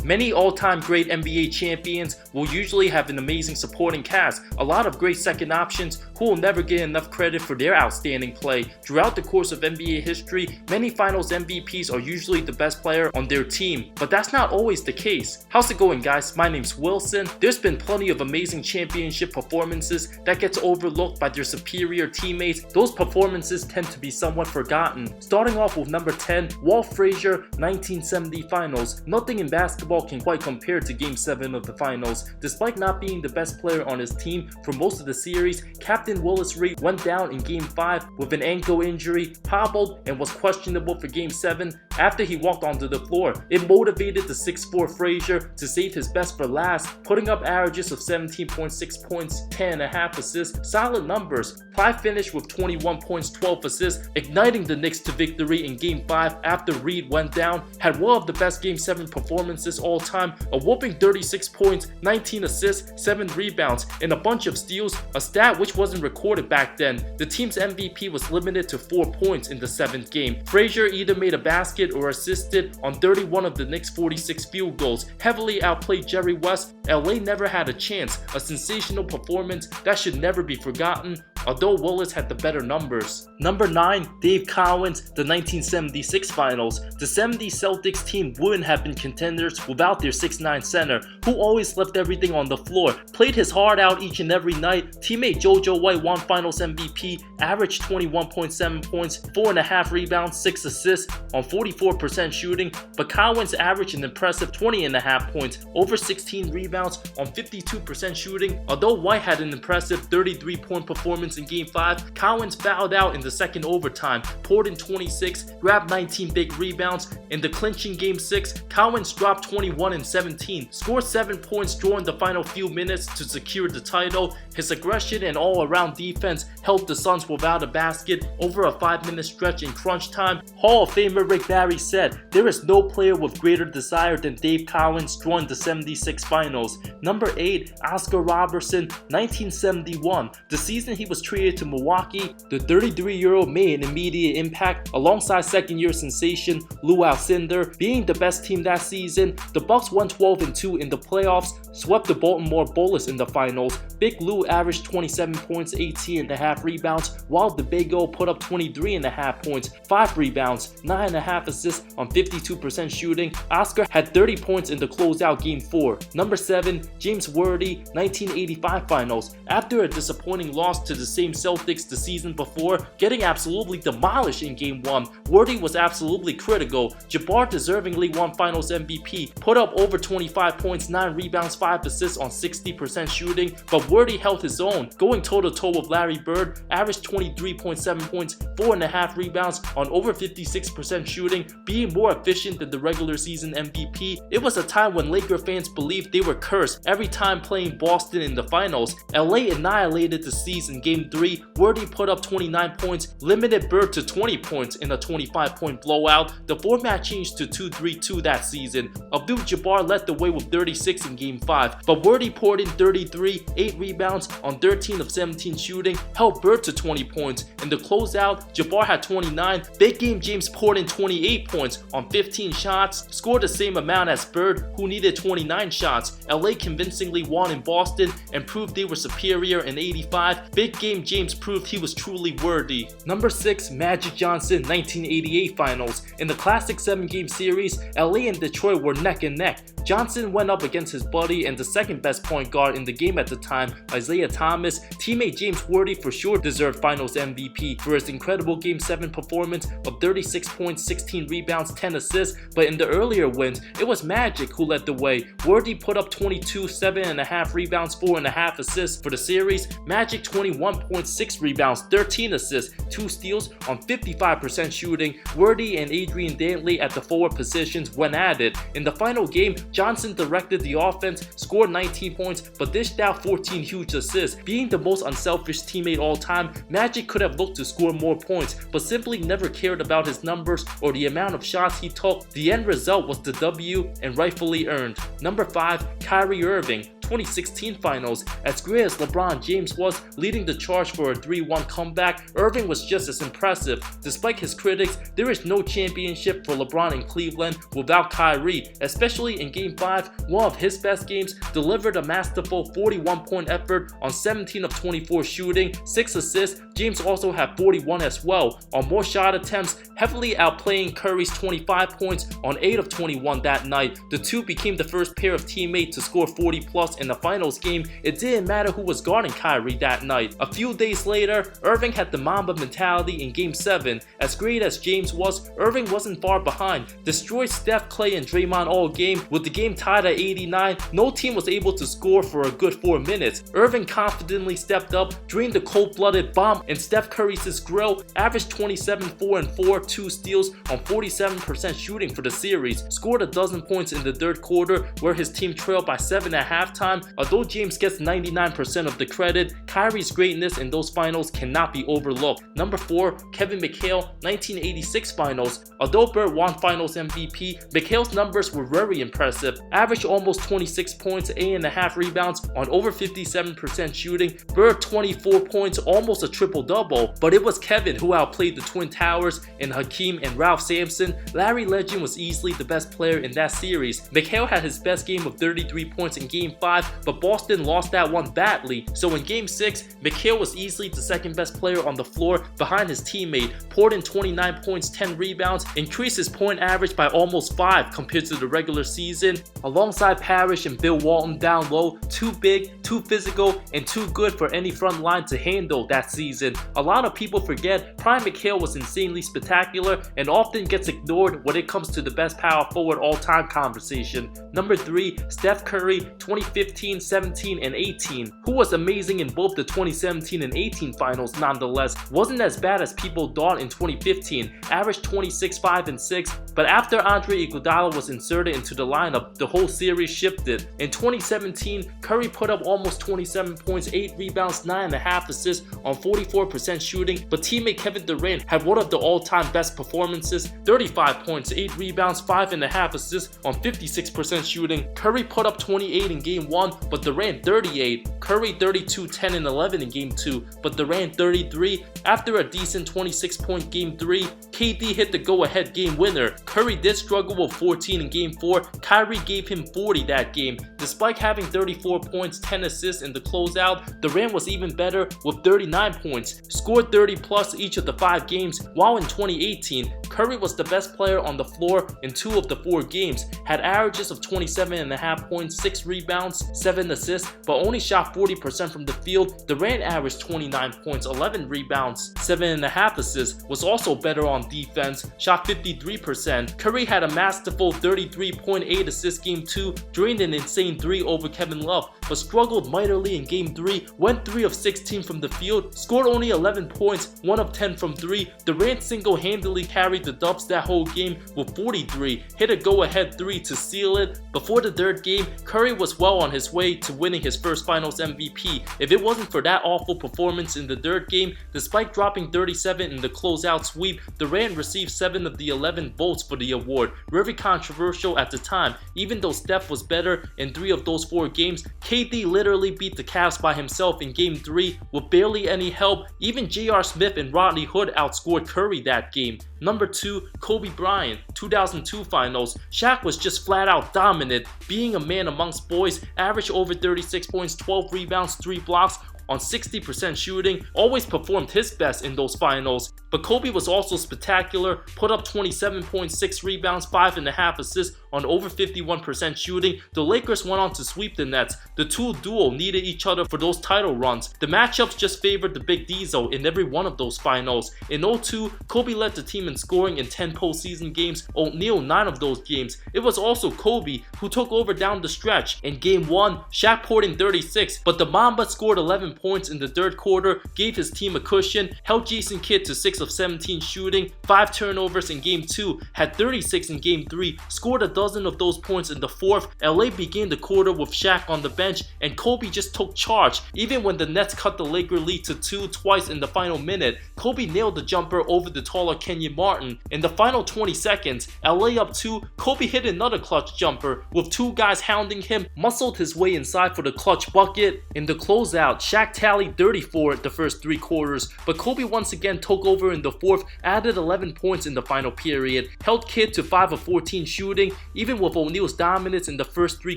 Many all-time great NBA champions will usually have an amazing supporting cast, a lot of great second options who will never get enough credit for their outstanding play. Throughout the course of NBA history, many finals MVPs are usually the best player on their team, but that's not always the case. How's it going, guys? My name's Wilson. There's been plenty of amazing championship performances that gets overlooked by their superior teammates. Those performances tend to be somewhat forgotten. Starting off with number 10, Walt Frazier, 1970 Finals. Nothing in basketball can quite compare to Game 7 of the Finals. Despite not being the best player on his team for most of the series, Captain Willis Reed went down in Game 5 with an ankle injury, hobbled, and was questionable for Game 7 after he walked onto the floor. It motivated the 6'4" Frazier to save his best for last, putting up averages of 17.6 points, 10.5 assists, solid numbers. Clyde finished with 21 points, 12 assists, igniting the Knicks to victory in Game 5 after Reed went down, had one of the best Game 7 performances all time, a whopping 36 points, 19 assists, 7 rebounds, and a bunch of steals, a stat which wasn't recorded back then. The team's MVP was limited to 4 points in the 7th game. Frazier either made a basket or assisted on 31 of the Knicks' 46 field goals, heavily outplayed Jerry West. LA never had a chance, a sensational performance that should never be forgotten, although Willis had the better numbers. Number 9, Dave Cowens, the 1976 Finals. The 70 Celtics team wouldn't have been contenders without their 6'9" center, who always left everything on the floor, played his heart out each and every night. Teammate JoJo White won Finals MVP, averaged 21.7 points, 4.5 rebounds, 6 assists on 44% shooting, but Cowens averaged an impressive 20.5 points, over 16 rebounds on 52% shooting. Although White had an impressive 33-point performance in Game 5, Cowens fouled out in the second overtime, poured in 26, grabbed 19 big rebounds. In the clinching Game 6, Cowens dropped 21 and 17, scored 7 points during the final few minutes to secure the title. His aggression and all-around defense helped the Suns without a basket over a 5-minute stretch in crunch time. Hall of Famer Rick Barry said, "There is no player with greater desire than Dave Cowens during the 76 Finals." Number 8, Oscar Robertson, 1971. The season he was traded to Milwaukee, the 33-year-old made an immediate impact alongside second-year sensation Lou Alcindor. Being the best team that season, the Bucks won 12-2 in the playoffs, swept the Baltimore Bullets in the finals. Big Lou averaged 27 points, 18.5 rebounds, while the Big O put up 23.5 points, 5 rebounds, 9.5 assists on 52% shooting. Oscar had 30 points in the closeout Game 4. Number 7, James Worthy, 1985 Finals. After a disappointing loss to the same Celtics the season before, getting absolutely demolished in Game 1, Worthy was absolutely critical. Jabbar deservingly won Finals MVP, put up over 25 points, 9 rebounds, 5 assists on 60% shooting, but Worthy held his own, going toe-to-toe with Larry Bird, averaged 23.7 points, 4.5 rebounds on over 56% shooting, being more efficient than the regular season MVP. It was a time when Laker fans believed they were cursed every time playing Boston in the finals. LA annihilated the C's in Game 3. Worthy put up 29 points, limited Bird to 20 points in a 25-point blowout. The format changed to 2-3-2 that season. Abdul-Jabbar led the way with 36 in Game 5, but Worthy poured in 33, 8 rebounds on 13 of 17 shooting, held Bird to 20 points. In the closeout, Jabbar had 29. Big Game James poured in 28 points on 15 shots, scored the same amount as Bird, who needed 29 shots. LA convincingly won in Boston and proved they were superior in 85. Big Game James proved he was truly worthy. Number 6, Magic Johnson, 1988 Finals. In the classic 7-game series, LA and Detroit were neck and neck. Johnson went up against his buddy and the second best point guard in the game at the time, Isaiah Thomas. Teammate James Worthy for sure deserved Finals MVP for his incredible Game 7 performance of 36 points, 16 rebounds, 10 assists, but in the earlier wins, it was Magic who led the way. Worthy put up 22, 7.5 rebounds, 4.5 assists for the series. Magic 21.6 rebounds, 13 assists, 2 steals on 55% shooting. Worthy and Adrian Dantley at the forward positions went at it. In the final game, Johnson directed the offense, scored 19 points, but dished out 14 huge assists. Being the most unselfish teammate all time, Magic could have looked to score more points, but simply never cared about his numbers or the amount of shots he took. The end result was the W, and rightfully earned. Number 5, Kyrie Irving, 2016 Finals. As great as LeBron James was, leading the charge for a 3-1 comeback, Irving was just as impressive. Despite his critics, there is no championship for LeBron in Cleveland without Kyrie, especially in Game 5, one of his best games, delivered a masterful 41-point effort on 17 of 24 shooting, 6 assists. James also had 41 as well on more shot attempts, heavily outplaying Curry's 25 points on 8 of 21 that night. The two became the first pair of teammates to score 40 plus in the finals game. It didn't matter who was guarding Kyrie that night. A few days later, Irving had the Mamba mentality in Game 7. As great as James was, Irving wasn't far behind. Destroyed Steph, Clay, and Draymond all game. With the game tied at 89, no team was able to score for a good 4 minutes. Irving confidently stepped up, drained the cold-blooded bomb, and Steph Curry's grill, averaged 27, 4 and 4, 2 steals on 47% shooting for the series. Scored a dozen points in the third quarter, where his team trailed by 7 at halftime. Although James gets 99% of the credit, Kyrie's greatness in those finals cannot be overlooked. Number 4, Kevin McHale, 1986 Finals. Although Bird won Finals MVP, McHale's numbers were very impressive. Averaged almost 26 points, 8.5 rebounds on over 57% shooting. Bird 24 points, almost a triple-double. But it was Kevin who outplayed the Twin Towers and Hakeem and Ralph Sampson. Larry Legend was easily the best player in that series. McHale had his best game of 33 points in Game 5, but Boston lost that one badly. So in Game 6, McHale was easily the second best player on the floor behind his teammate, poured in 29 points, 10 rebounds, increased his point average by almost 5 compared to the regular season. Alongside Parrish and Bill Walton down low, too big, too physical, and too good for any front line to handle that season. A lot of people forget Prime McHale was insanely spectacular and often gets ignored when it comes to the best power forward all-time conversation. Number 3, Steph Curry, 2015, 17, and 18, who was amazing in both the 2017 and 18 finals nonetheless. Wasn't as bad as people thought in 2015, averaged 26, 5, and 6, but after Andre Iguodala was inserted into the lineup, the whole series shifted. In 2017, Curry put up almost 27 points, 8 rebounds, 9.5 assists on 44% shooting, but teammate Kevin Durant had one of the all-time best performances, 35 points, 8 rebounds, 5.5 assists on 56% shooting. Curry put up 28 in Game 1, but Durant 38. Curry 32, 10, and 11 in Game 2, but Durant 33. After a decent 26-point Game 3, KD hit the go-ahead game winner. Curry did struggle with 14 in Game 4. Kyrie gave him 40 that game. Despite having 34 points, 10 assists in the closeout, Durant was even better with 39 points, scored 30 plus each of the 5 games, while in 2018, Curry was the best player on the floor in 2 of the 4 games, had averages of 27.5 points, 6 rebounds, 7 assists, but only shot 40% from the field. Durant averaged 29 points, 11 rebounds, 7.5 assists, was also better on defense, shot 53%. Curry had a masterful 33.8 assist Game 2, drained an insane 3 over Kevin Love, but struggled mightily in Game 3, went 3 of 16 from the field, scored only 11 points, 1 of 10 from 3. Durant single-handedly carried the Dubs that whole game with 43, hit a go-ahead 3 to seal it. Before the third game, Curry was well on his way to winning his first Finals MVP. If it wasn't for that awful performance in the third game, despite dropping 37 in the closeout sweep, Durant received 7 of the 11 votes for the award. Very controversial at the time. Even though Steph was better in 3 of those 4 games, KD literally beat the Cavs by himself in Game 3 with barely any help. Even J.R. Smith and Rodney Hood outscored Curry that game. Number 2, Kobe Bryant, 2002 Finals. Shaq was just flat out dominant, being a man amongst boys, averaged over 36 points, 12 rebounds, 3 blocks on 60% shooting, always performed his best in those finals. But Kobe was also spectacular, put up 27.6 rebounds, 5.5 assists on over 51% shooting. The Lakers went on to sweep the Nets. The two duo needed each other for those title runs. The matchups just favored the Big Diesel in every one of those finals. In 2002, Kobe led the team in scoring in 10 postseason games, O'Neal 9 of those games. It was also Kobe who took over down the stretch. In Game 1, Shaq poured in 36, but the Mamba scored 11 points in the third quarter, gave his team a cushion, held Jason Kidd to 6 of 17 shooting, 5 turnovers in Game 2, had 36 in Game 3, scored a dozen of those points in the 4th. LA began the quarter with Shaq on the bench, and Kobe just took charge. Even when the Nets cut the Laker lead to 2 twice in the final minute, Kobe nailed the jumper over the taller Kenyon Martin. In the final 20 seconds, LA up 2, Kobe hit another clutch jumper with 2 guys hounding him, muscled his way inside for the clutch bucket. In the closeout, Shaq tallied 34 the first 3 quarters, but Kobe once again took over in the 4th, added 11 points in the final period, held Kidd to 5 of 14 shooting. Even with O'Neal's dominance in the first 3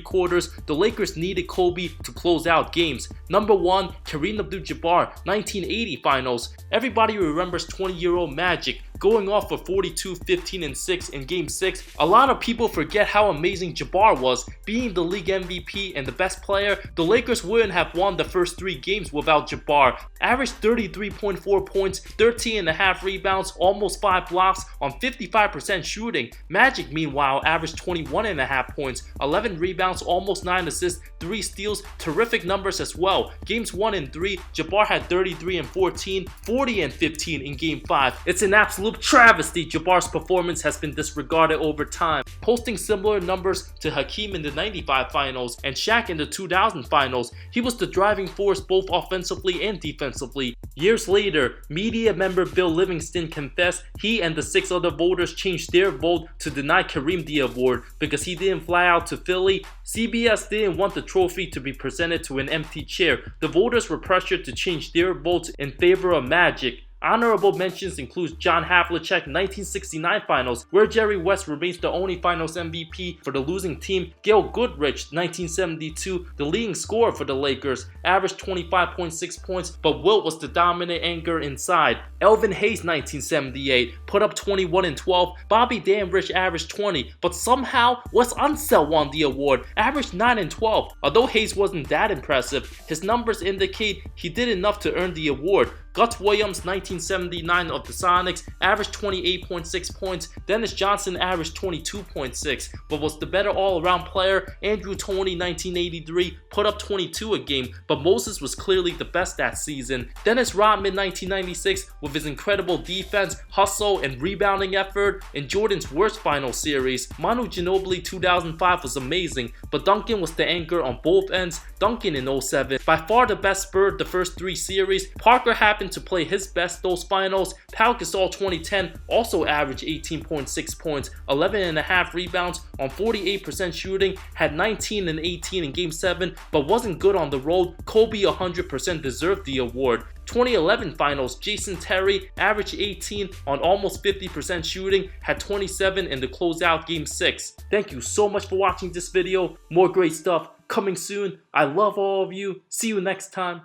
quarters, the Lakers needed Kobe to close out games. Number 1, Kareem Abdul-Jabbar, 1980 Finals. Everybody remembers 20-year-old Magic going off for 42, 15, and 6 in Game 6. A lot of people forget how amazing Jabbar was. Being the league MVP and the best player, the Lakers wouldn't have won the first 3 games without Jabbar. Averaged 33.4 points, 13.5 rebounds, almost 5 blocks on 55% shooting. Magic, meanwhile, averaged 21.5 points, 11 rebounds, almost 9 assists, 3 steals, terrific numbers as well. Games 1 and 3, Jabbar had 33 and 14, 40 and 15 in Game 5. It's an absolute travesty Jabbar's performance has been disregarded over time, posting similar numbers to Hakeem in the 95 Finals and Shaq in the 2000 Finals. He was the driving force both offensively and defensively. Years later, media member Bill Livingston confessed he and the 6 other voters changed their vote to deny Kareem the award because he didn't fly out to Philly. CBS didn't want the trophy to be presented to an empty chair. The voters were pressured to change their votes in favor of Magic. Honorable mentions include John Havlicek 1969 Finals, where Jerry West remains the only Finals MVP for the losing team. Gail Goodrich 1972, the leading scorer for the Lakers, averaged 25.6 points, but Wilt was the dominant anchor inside. Elvin Hayes 1978 put up 21 and 12. Bobby Damrich averaged 20, but somehow Wes Unseld won the award, averaged 9 and 12. Although Hayes wasn't that impressive, his numbers indicate he did enough to earn the award. Gus Williams 1979 of the Sonics averaged 28.6 points. Dennis Johnson averaged 22.6, but was the better all-around player. Andrew Toney 1983 put up 22 a game, but Moses was clearly the best that season. Dennis Rodman 1996 with his incredible defense, hustle, and rebounding effort in Jordan's worst final series. Manu Ginobili 2005 was amazing, but Duncan was the anchor on both ends. Duncan in 07, by far the best Spur the first 3 series. Parker happened to play his best those finals. Pau Gasol 2010 also averaged 18.6 points, 11.5 rebounds on 48% shooting, had 19 and 18 in Game 7, but wasn't good on the road. Kobe 100% deserved the award. 2011 Finals, Jason Terry averaged 18 on almost 50% shooting, had 27 in the closeout Game 6. Thank you so much for watching this video. More great stuff coming soon. I love all of you. See you next time.